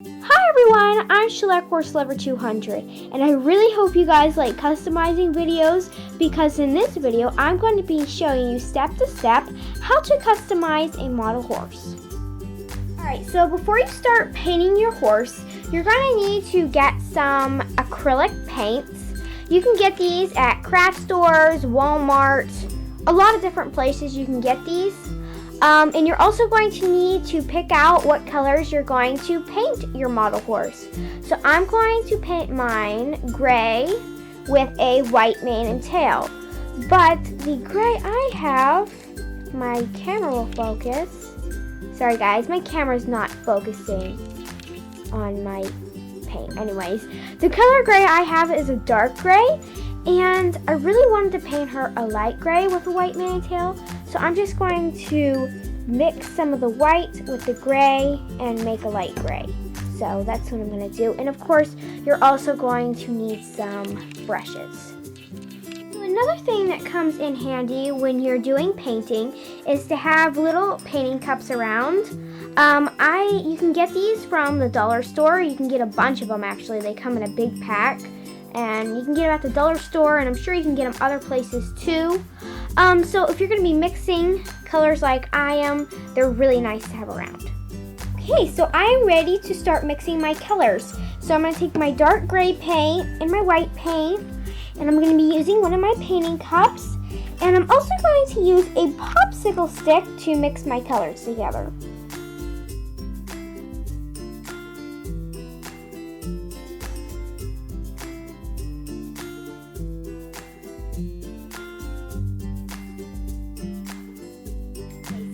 Hi everyone, I'm Schleich 200 and I really hope you guys like customizing videos because in this video I'm going to be showing you step to step how to customize a model horse. Alright, so before you start painting your horse, you're going to need to get some acrylic paints. You can get these at craft stores, Walmart, a lot of different places you can get these. And you're also going to need to pick out what colors you're going to paint your model horse. So I'm going to paint mine gray with a white mane and tail. But the gray I have, my camera will focus. Sorry guys, my camera's not focusing on my paint. Anyways, the color gray I have is a dark gray. And I really wanted to paint her a light gray with a white mane and tail. So I'm just going to mix some of the white with the gray and make a light gray. So that's what I'm going to do. And of course, you're also going to need some brushes. Another thing that comes in handy when you're doing painting is to have little painting cups around. You can get these from the dollar store. You can get a bunch of them actually. They come in a big pack. And you can get them at the dollar store, and I'm sure you can get them other places too. So if you're going to be mixing colors like I am, they're really nice to have around. Okay, so I am ready to start mixing my colors. So I'm going to take my dark gray paint and my white paint, and I'm going to be using one of my painting cups. And I'm also going to use a popsicle stick to mix my colors together.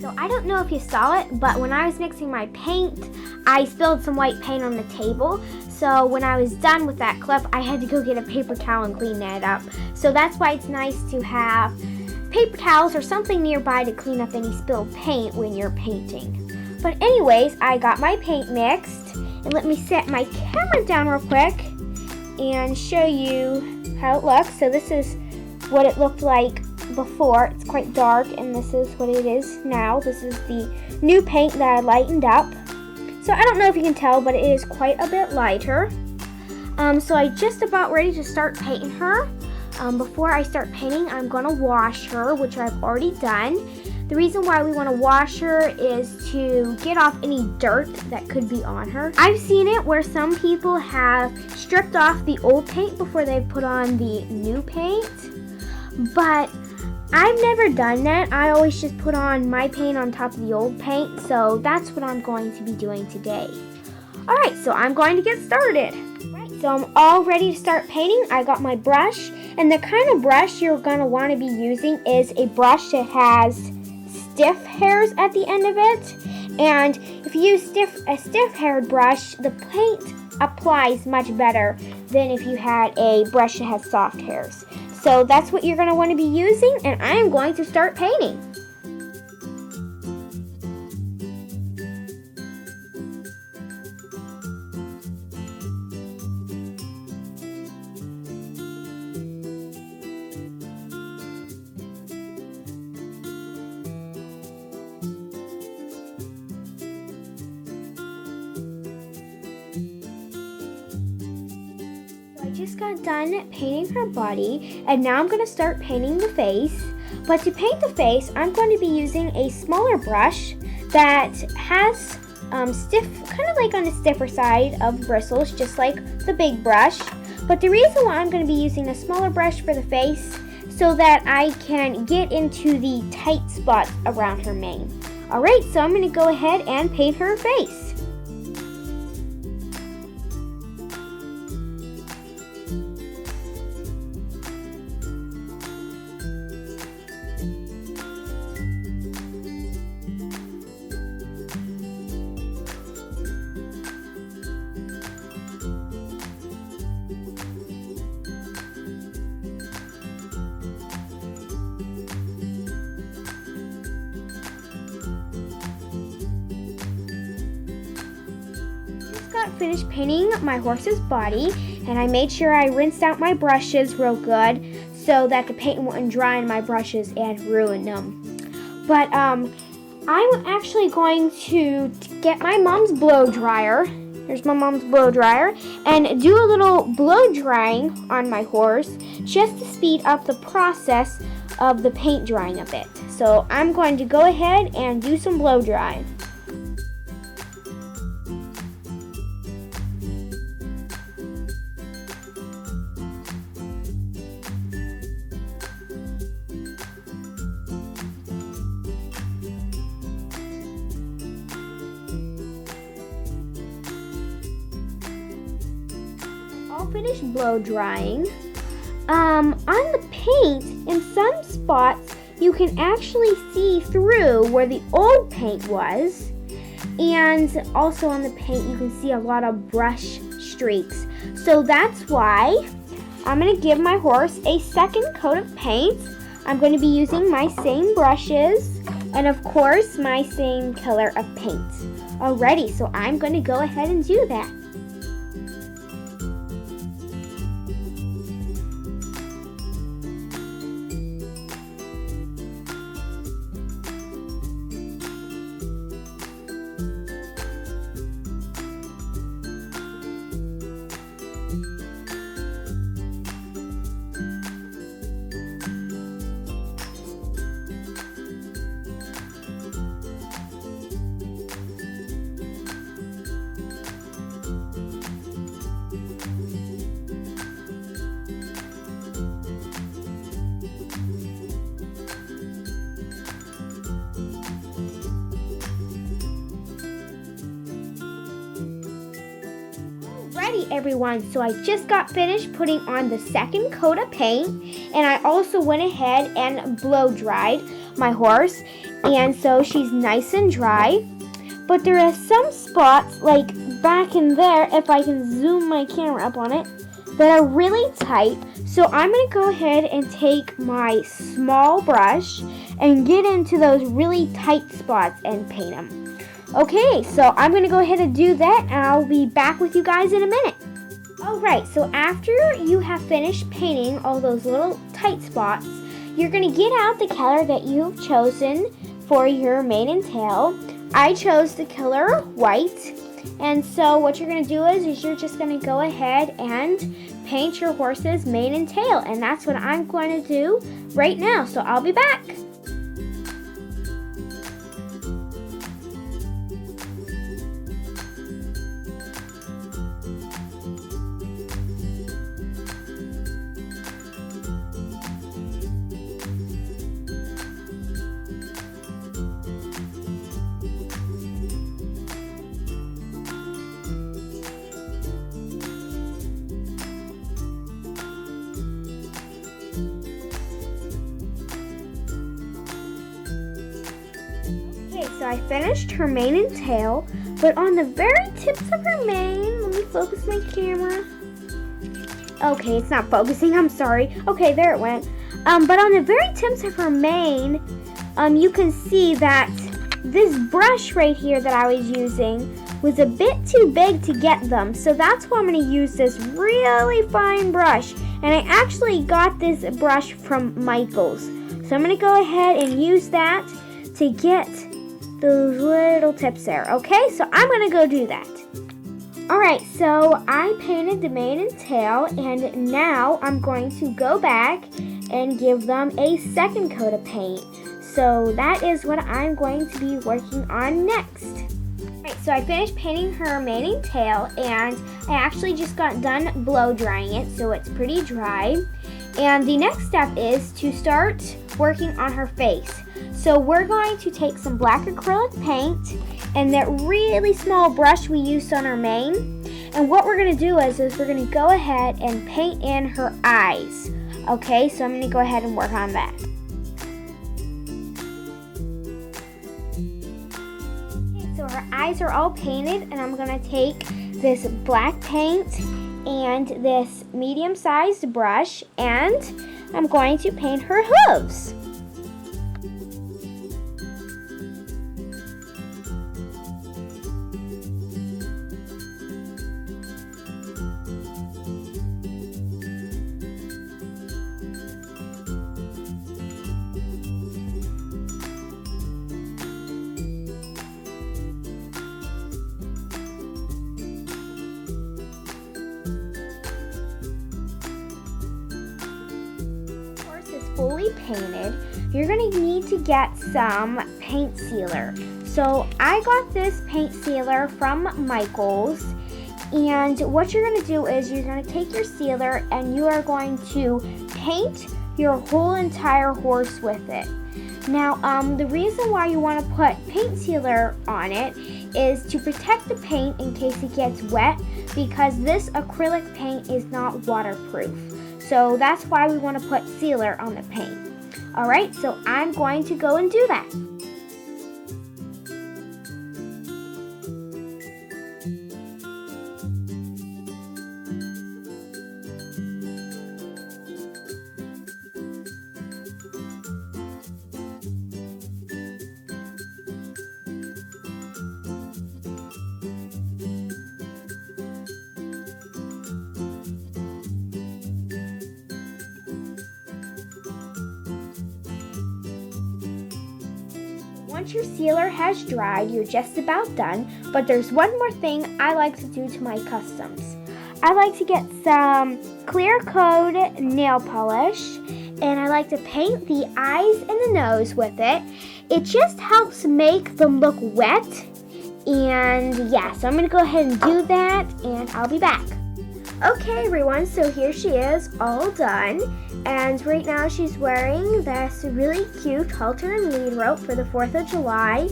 So I don't know if you saw it, but when I was mixing my paint, I spilled some white paint on the table. So when I was done with that clip, I had to go get a paper towel and clean that up. So that's why it's nice to have paper towels or something nearby to clean up any spilled paint when you're painting. But anyways, I got my paint mixed. And let me set my camera down real quick and show you how it looks. So this is what it looked like before. It's quite dark, and this is what it is now. This is the new paint that I lightened up. So I don't know if you can tell, but it is quite a bit lighter. So I just about ready to start painting her. Before I start painting, I'm going to wash her, which I've already done. The reason why we want to wash her is to get off any dirt that could be on her. I've seen it where some people have stripped off the old paint before they put on the new paint, but I've never done that. I always just put on my paint on top of the old paint, so that's what I'm going to be doing today. Alright, so I'm going to get started. Right, so I'm all ready to start painting. I got my brush, and the kind of brush you're going to want to be using is a brush that has stiff hairs at the end of it. And if you use a stiff-haired brush, the paint applies much better than if you had a brush that has soft hairs. So that's what you're going to want to be using, and I am going to start painting. I just got done painting her body, and now I'm going to start painting the face. But to paint the face, I'm going to be using a smaller brush that has kind of like on the stiffer side of bristles, just like the big brush. But the reason why I'm going to be using a smaller brush for the face, so that I can get into the tight spots around her mane. Alright, so I'm going to go ahead and paint her face. Got finished painting my horse's body, and I made sure I rinsed out my brushes real good so that the paint wouldn't dry on my brushes and ruin them. But I'm actually going to get my mom's blow dryer Here's my mom's blow dryer, and do a little blow drying on my horse just to speed up the process of the paint drying a bit. So I'm going to go ahead and do some blow drying. All finished blow drying. On the paint, in some spots, you can actually see through where the old paint was. And also on the paint, you can see a lot of brush streaks. So that's why I'm going to give my horse a second coat of paint. I'm going to be using my same brushes and, of course, my same color of paint. Alrighty, so I'm going to go ahead and do that. Alrighty everyone, so I just got finished putting on the second coat of paint, and I also went ahead and blow dried my horse, and so she's nice and dry. But there are some spots, like back in there, if I can zoom my camera up on it, that are really tight. So I'm going to go ahead and take my small brush and get into those really tight spots and paint them. Okay, so I'm going to go ahead and do that, and I'll be back with you guys in a minute. Alright, so after you have finished painting all those little tight spots, you're going to get out the color that you've chosen for your mane and tail. I chose the color white, and so what you're going to do is you're just going to go ahead and paint your horse's mane and tail, and that's what I'm going to do right now, so I'll be back. So I finished her mane and tail, but on the very tips of her mane, let me focus my camera. Okay, it's not focusing, I'm sorry. Okay, there it went. But on the very tips of her mane, you can see that this brush right here that I was using was a bit too big to get them. So that's why I'm going to use this really fine brush. And I actually got this brush from Michael's. So I'm going to go ahead and use that to get those little tips there. Okay, so I'm going to go do that. Alright, so I painted the mane and tail, and now I'm going to go back and give them a second coat of paint. So that is what I'm going to be working on next. Alright, so I finished painting her mane and tail, and I actually just got done blow drying it, so it's pretty dry. And the next step is to start working on her face. So we're going to take some black acrylic paint and that really small brush we used on her mane. And what we're going to do is we're going to go ahead and paint in her eyes. Okay, so I'm going to go ahead and work on that. Okay, so her eyes are all painted, and I'm going to take this black paint and this medium-sized brush, and I'm going to paint her hooves. painted, you're going to need to get some paint sealer. So I got this paint sealer from Michael's, and what you're going to do is you're going to take your sealer and you are going to paint your whole entire horse with it. Now, the reason why you want to put paint sealer on it is to protect the paint in case it gets wet, because this acrylic paint is not waterproof. So that's why we want to put sealer on the paint. Alright, so I'm going to go and do that. Once your sealer has dried, you're just about done, but there's one more thing I like to do to my customs. I like to get some clear coat nail polish, and I like to paint the eyes and the nose with it. It just helps make them look wet, and yeah, so I'm going to go ahead and do that, and I'll be back. Okay everyone, so here she is, all done, and right now she's wearing this really cute halter and lead rope for the 4th of July,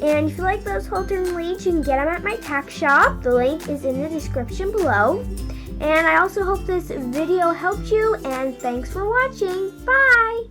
and if you like those halter and leads, you can get them at my tack shop. The link is in the description below, and I also hope this video helped you, and thanks for watching. Bye!